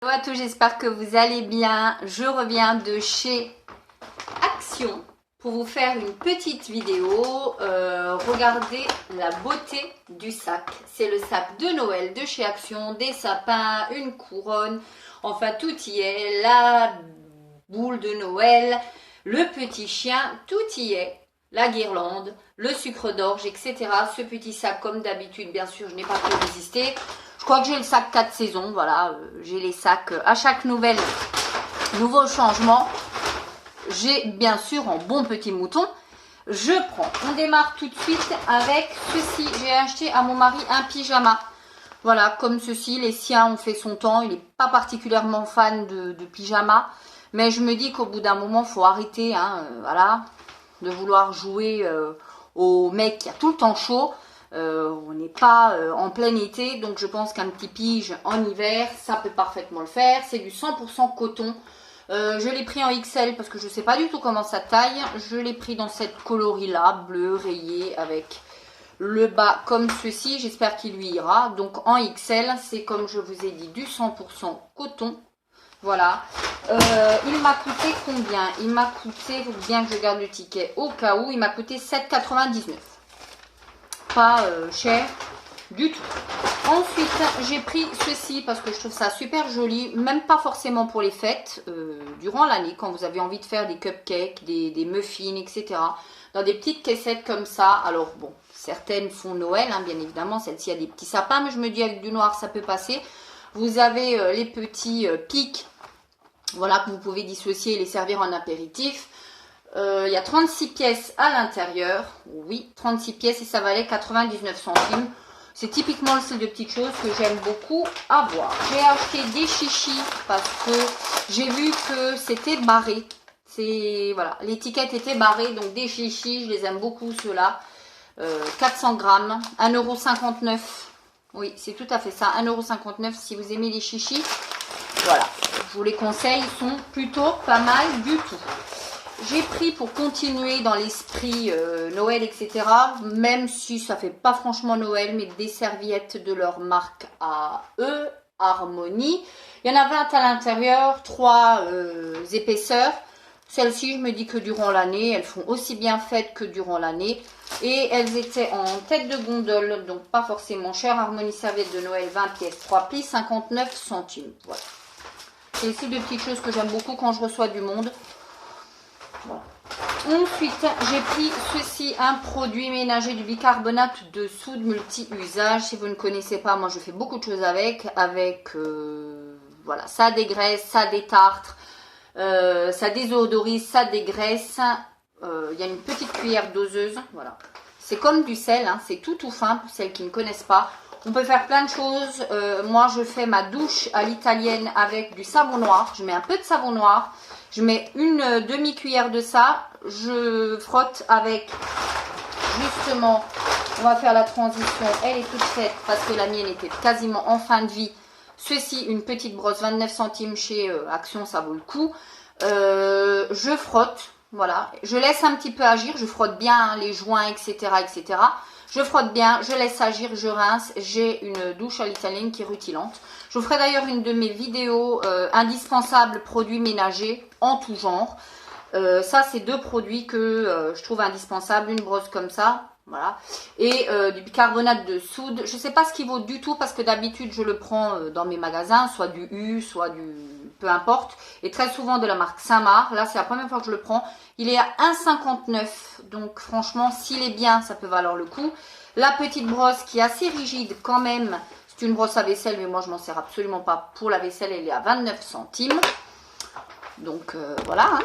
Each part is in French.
à tous, j'espère que vous allez bien. Je reviens de chez Action pour vous faire une petite vidéo. Regardez la beauté du sac. C'est le sac de Noël de chez Action, des sapins, une couronne, enfin tout y est. La boule de Noël, le petit chien, tout y est. La guirlande, le sucre d'orge, etc. Ce petit sac, comme d'habitude, bien sûr, je n'ai pas pu résister. Je crois que j'ai le sac 4 saisons, voilà. J'ai les sacs à chaque nouveau changement. J'ai bien sûr en bon petit mouton. Je prends. On démarre tout de suite avec ceci. J'ai acheté à mon mari un pyjama. Voilà, comme ceci. Les siens ont fait son temps. Il n'est pas particulièrement fan de pyjama. Mais je me dis qu'au bout d'un moment, il faut arrêter, hein, voilà, de vouloir jouer au mec qui a tout le temps chaud. On n'est pas en plein été, donc je pense qu'un petit pige en hiver, ça peut parfaitement le faire. C'est du 100% coton. Je l'ai pris en XL parce que je ne sais pas du tout comment ça taille. Je l'ai pris dans cette coloris-là, bleu, rayé, avec le bas comme ceci. J'espère qu'il lui ira. Donc en XL, c'est comme je vous ai dit, du 100% coton. Voilà. Il m'a coûté combien? Il m'a coûté, il faut bien que je garde le ticket au cas où, il m'a coûté 7,99 €. Pas cher du tout. Ensuite, j'ai pris ceci parce que je trouve ça super joli, même pas forcément pour les fêtes, durant l'année, quand vous avez envie de faire des cupcakes, des muffins, etc. Dans des petites caissettes comme ça. Alors bon, certaines font Noël, hein, bien évidemment, celle-ci a des petits sapins, mais je me dis avec du noir, ça peut passer. Vous avez les petits pics, voilà, que vous pouvez dissocier et les servir en apéritif. Il y a 36 pièces à l'intérieur. Oui, 36 pièces et ça valait 99 centimes. C'est typiquement le style de petites choses que j'aime beaucoup avoir. J'ai acheté des chichis parce que j'ai vu que c'était barré. Voilà, l'étiquette était barrée, donc des chichis, je les aime beaucoup ceux-là. 400 grammes, 1,59 €. Oui, c'est tout à fait ça, 1,59 € si vous aimez les chichis. Voilà, je vous les conseille, ils sont plutôt pas mal du tout. J'ai pris pour continuer dans l'esprit Noël, etc. Même si ça fait pas franchement Noël, mais des serviettes de leur marque à eux, Harmonie. Il y en a 20 à l'intérieur, 3 épaisseurs. Celles-ci, je me dis que durant l'année, elles font aussi bien faites que durant l'année. Et elles étaient en tête de gondole, donc pas forcément cher. Harmonie serviette de Noël, 20 pièces, 3 plis, 59 centimes. Voilà. C'est aussi de petites choses que j'aime beaucoup quand je reçois du monde. Voilà. Ensuite, j'ai pris ceci, un produit ménager du bicarbonate de soude multi-usage. Si vous ne connaissez pas, moi je fais beaucoup de choses avec. Voilà, ça dégraisse, ça détartre, ça désodorise, ça dégraisse. Il y a une petite cuillère doseuse, voilà. C'est comme du sel, hein, c'est tout fin pour celles qui ne connaissent pas. On peut faire plein de choses. Moi, je fais ma douche à l'italienne avec du savon noir. Je mets un peu de savon noir. Je mets une demi-cuillère de ça. Je frotte avec, justement, on va faire la transition. Elle est toute faite parce que la mienne était quasiment en fin de vie. Ceci, une petite brosse 29 centimes chez Action, ça vaut le coup. Je frotte, voilà. Je laisse un petit peu agir. Je frotte bien hein, les joints, etc., etc. Je frotte bien, je laisse agir, je rince. J'ai une douche à l'italienne qui est rutilante. Je vous ferai d'ailleurs une de mes vidéos indispensables produits ménagers en tout genre. Ça, c'est 2 produits que je trouve indispensables. Une brosse comme ça, voilà. Et du bicarbonate de soude. Je ne sais pas ce qu'il vaut du tout parce que d'habitude, je le prends dans mes magasins. Soit du U, soit du... peu importe. Et très souvent de la marque Saint-Marc. Là, c'est la première fois que je le prends. Il est à 1,59 €. Donc, franchement, s'il est bien, ça peut valoir le coup. La petite brosse qui est assez rigide quand même. C'est une brosse à vaisselle, mais moi, je m'en sers absolument pas pour la vaisselle. Elle est à 29 centimes. Donc, voilà. Hein.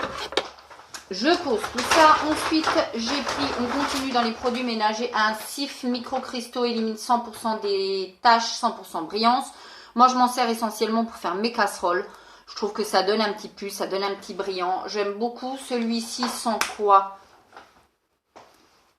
Je pose tout ça. Ensuite, j'ai pris, on continue dans les produits ménagers, un Cif micro-cristaux élimine 100% des taches, 100% brillance. Moi, je m'en sers essentiellement pour faire mes casseroles. Je trouve que ça donne un petit plus, ça donne un petit brillant. J'aime beaucoup celui-ci sans quoi?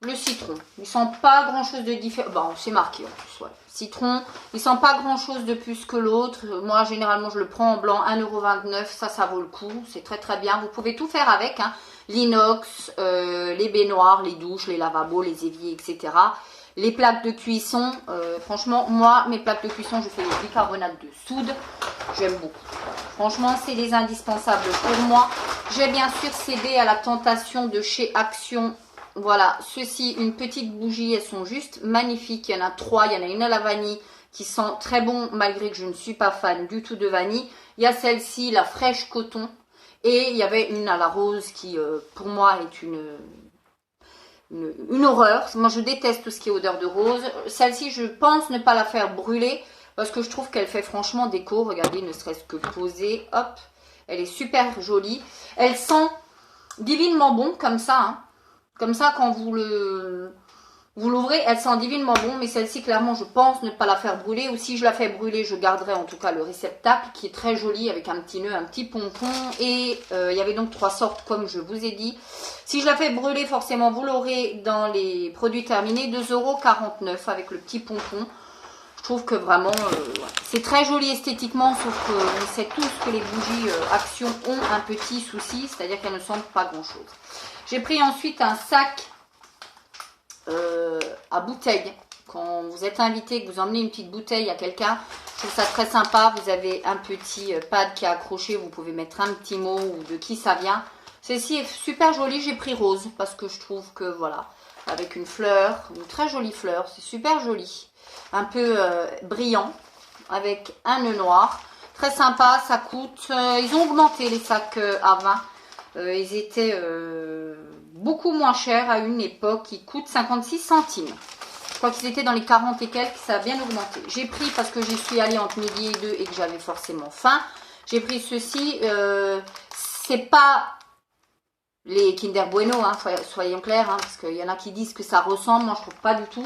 Le citron. Il sent pas grand chose de différent. Bon, c'est marqué en plus, ouais. Citron. Il sent pas grand chose de plus que l'autre. Moi, généralement, je le prends en blanc, 1,29 €. Ça vaut le coup. C'est très très bien. Vous pouvez tout faire avec. Hein. L'inox, les baignoires, les douches, les lavabos, les éviers, etc. Les plaques de cuisson, franchement, moi, mes plaques de cuisson, je fais le bicarbonate de soude. J'aime beaucoup. Franchement, c'est des indispensables pour moi. J'ai bien sûr cédé à la tentation de chez Action. Voilà, ceci, une petite bougie, elles sont juste magnifiques. Il y en a 3, il y en a une à la vanille qui sent très bon malgré que je ne suis pas fan du tout de vanille. Il y a celle-ci, la fraîche coton. Et il y avait une à la rose qui, pour moi, est une horreur. Moi, je déteste tout ce qui est odeur de rose. Celle-ci, je pense ne pas la faire brûler parce que je trouve qu'elle fait franchement déco. Regardez, ne serait-ce que posée. Hop, elle est super jolie. Elle sent divinement bon comme ça. Hein. Comme ça, quand vous l'ouvrez, elle sent divinement bon. Mais celle-ci, clairement, je pense ne pas la faire brûler. Ou si je la fais brûler, je garderai en tout cas le réceptacle qui est très joli avec un petit nœud, un petit pompon. Et il y avait donc 3 sortes comme je vous ai dit. Si je la fais brûler, forcément, vous l'aurez dans les produits terminés. 2,49 € avec le petit pompon. Je trouve que vraiment, c'est très joli esthétiquement. Sauf qu'on sait tous que les bougies Action ont un petit souci. C'est-à-dire qu'elles ne sentent pas grand-chose. J'ai pris ensuite un sac à bouteille. Quand vous êtes invité, que vous emmenez une petite bouteille à quelqu'un, je trouve ça très sympa. Vous avez un petit pad qui est accroché. Vous pouvez mettre un petit mot ou de qui ça vient. Celle-ci est super jolie. J'ai pris rose parce que je trouve que voilà, avec une fleur, une très jolie fleur. C'est super joli. Un peu brillant avec un nœud noir. Très sympa. Ça coûte... ils ont augmenté les sacs à 20. Ils étaient beaucoup moins chers à une époque. Ils coûtent 56 centimes. Je crois qu'ils étaient dans les 40 et quelques. Ça a bien augmenté. J'ai pris parce que j'y suis allée entre midi et 2 et que j'avais forcément faim. J'ai pris ceci. C'est pas les Kinder Bueno, hein, soyons clairs. Hein, parce qu'il y en a qui disent que ça ressemble. Moi, je trouve pas du tout.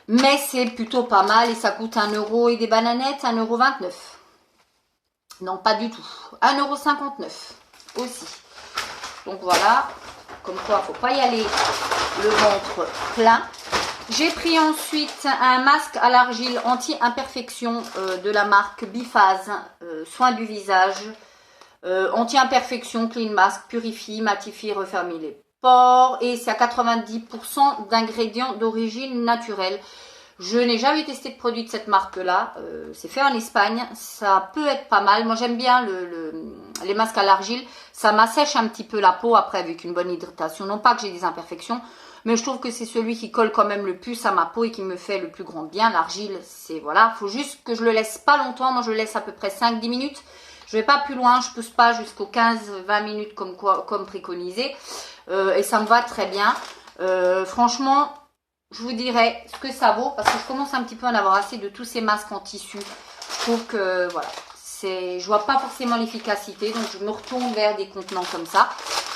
Mais c'est plutôt pas mal. Et ça coûte 1 € et des bananettes. 1,29 €. Non, pas du tout. 1,59 € aussi. Donc voilà, comme quoi il ne faut pas y aller le ventre plein. J'ai pris ensuite un masque à l'argile anti-imperfection de la marque Biphase, soin du visage. Anti-imperfection, clean mask, purifie, matifie, referme les pores. Et c'est à 90% d'ingrédients d'origine naturelle. Je n'ai jamais testé de produit de cette marque-là. C'est fait en Espagne. Ça peut être pas mal. Moi, j'aime bien les masques à l'argile. Ça m'assèche un petit peu la peau après avec une bonne hydratation. Non pas que j'ai des imperfections, mais je trouve que c'est celui qui colle quand même le plus à ma peau et qui me fait le plus grand bien. L'argile, c'est voilà. Faut juste que je le laisse pas longtemps. Moi, je le laisse à peu près 5-10 minutes. Je vais pas plus loin. Je pousse pas jusqu'aux 15-20 minutes comme préconisé. Et ça me va très bien. Franchement... Je vous dirai ce que ça vaut parce que je commence un petit peu à en avoir assez de tous ces masques en tissu. Je trouve que voilà, je vois pas forcément l'efficacité, donc je me retourne vers des contenants comme ça.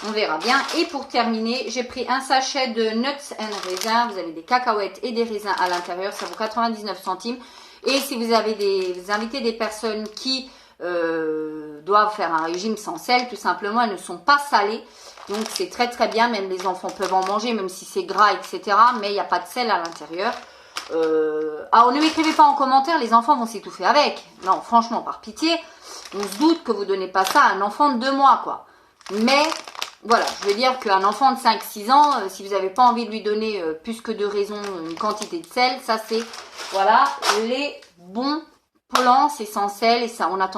On verra bien. Et pour terminer, j'ai pris un sachet de nuts and raisins. Vous avez des cacahuètes et des raisins à l'intérieur. Ça vaut 99 centimes. Et si vous avez vous invitez des personnes qui doivent faire un régime sans sel, tout simplement, elles ne sont pas salées. Donc c'est très très bien, même les enfants peuvent en manger, même si c'est gras, etc. Mais il n'y a pas de sel à l'intérieur. Alors ne m'écrivez pas en commentaire, les enfants vont s'étouffer avec. Non, franchement, par pitié, on se doute que vous ne donnez pas ça à un enfant de 2 mois, quoi. Mais voilà, je veux dire qu'un enfant de 5-6 ans, si vous n'avez pas envie de lui donner plus que de raison une quantité de sel, ça c'est, voilà, les bons plans, c'est sans sel et ça, on attend.